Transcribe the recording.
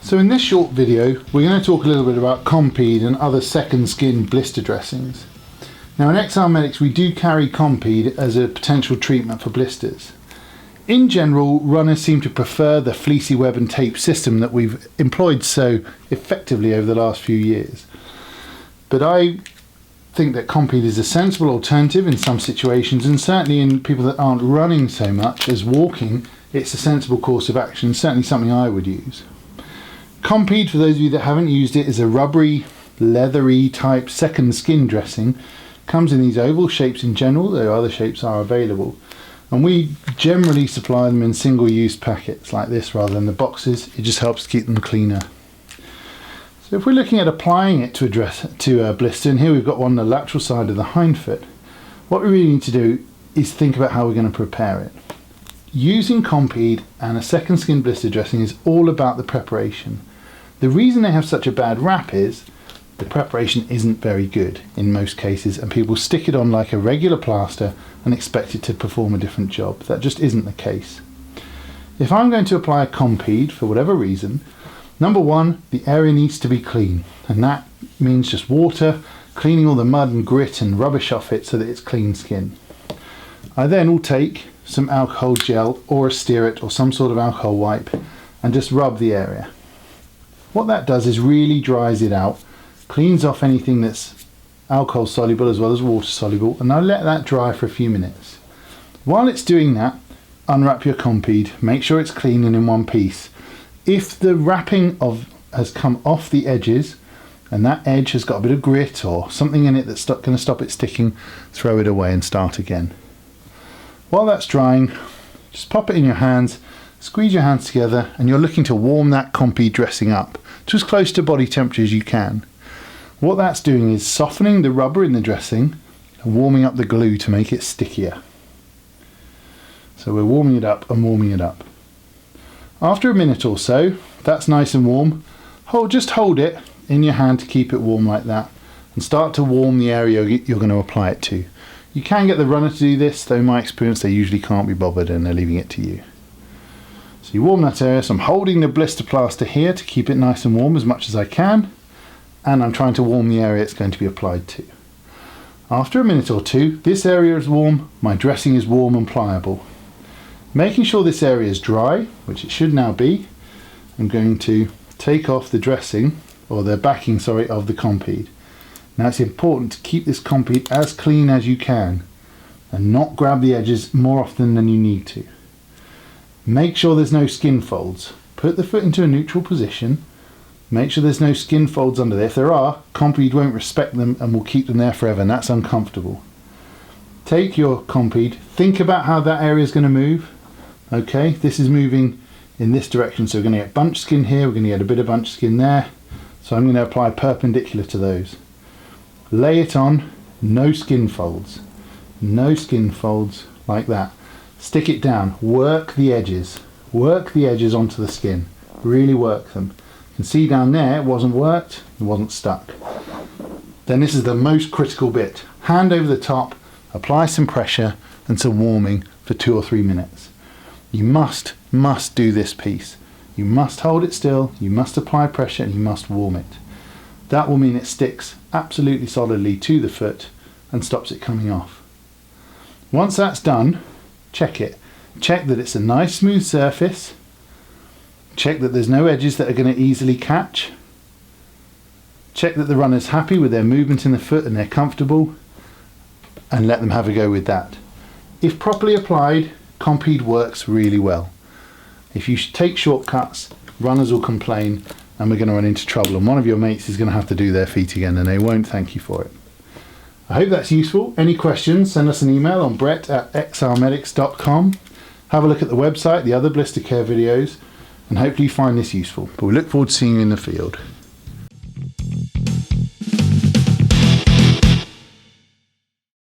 So in this short video, we're going to talk a little bit about Compeed and other second skin blister dressings. Now in Exile Medics we do carry Compeed as a potential treatment for blisters. In general, runners seem to prefer the fleecy web and tape system that we've employed so effectively over the last few years. But I think that Compeed is a sensible alternative in some situations, and certainly in people that aren't running so much as walking, it's a sensible course of action, certainly something I would use. Compeed, for those of you that haven't used it, is a rubbery, leathery type second skin dressing. Comes in these oval shapes in general, though other shapes are available. And we generally supply them in single-use packets like this rather than the boxes. It just helps keep them cleaner. So if we're looking at applying it to a blister, and here we've got one on the lateral side of the hindfoot, what we really need to do is think about how we're going to prepare it. Using Compeed and a second skin blister dressing is all about the preparation. The reason they have such a bad rap is the preparation isn't very good in most cases, and people stick it on like a regular plaster and expect it to perform a different job. That just isn't the case. If I'm going to apply a Compeed for whatever reason, number one, the area needs to be clean, and that means just water, cleaning all the mud and grit and rubbish off it so that it's clean skin. I then will take some alcohol gel or a stearate or some sort of alcohol wipe and just rub the area. What that does is really dries it out, cleans off anything that's alcohol soluble as well as water soluble, and I'll let that dry for a few minutes. While it's doing that, unwrap your Compeed, make sure it's clean and in one piece. If the wrapping has come off the edges and that edge has got a bit of grit or something in it that's going to stop it sticking, throw it away and start again. While that's drying, just pop it in your hands, squeeze your hands together, and you're looking to warm that Compeed dressing up to as close to body temperature as you can. What that's doing is softening the rubber in the dressing and warming up the glue to make it stickier. So we're warming it up and warming it up. After a minute or so, that's nice and warm. Just hold it in your hand to keep it warm like that and start to warm the area you're going to apply it to. You can get the runner to do this, though in my experience they usually can't be bothered and they're leaving it to you. So you warm that area, so I'm holding the blister plaster here to keep it nice and warm as much as I can, and I'm trying to warm the area it's going to be applied to. After a minute or two, this area is warm, my dressing is warm and pliable. Making sure this area is dry, which it should now be, I'm going to take off the dressing, or the backing, sorry, of the Compeed. Now it's important to keep this Compeed as clean as you can and not grab the edges more often than you need to. Make sure there's no skin folds. Put the foot into a neutral position. Make sure there's no skin folds under there. If there are, Compeed won't respect them and will keep them there forever, and that's uncomfortable. Take your Compeed, think about how that area is going to move. Okay, this is moving in this direction, so we're going to get bunch skin here, we're going to get a bit of bunch skin there. So I'm going to apply perpendicular to those. Lay it on, no skin folds. No skin folds, like that. Stick it down, work the edges onto the skin, really work them. You can see down there it wasn't worked, it wasn't stuck. Then this is the most critical bit. Hand over the top, apply some pressure and some warming for 2 or 3 minutes. You must do this piece. You must hold it still, you must apply pressure, and you must warm it. That will mean it sticks absolutely solidly to the foot and stops it coming off. Once that's done, check it. Check that it's a nice smooth surface. Check that there's no edges that are going to easily catch. Check that the runner's happy with their movement in the foot and they're comfortable, and let them have a go with that. If properly applied, Compeed works really well. If you take shortcuts, runners will complain and we're going to run into trouble, and one of your mates is going to have to do their feet again and they won't thank you for it. I hope that's useful. Any questions, send us an email on brett@exilemedics.com. Have a look at the website, the other blister care videos, and hopefully you find this useful. But we look forward to seeing you in the field.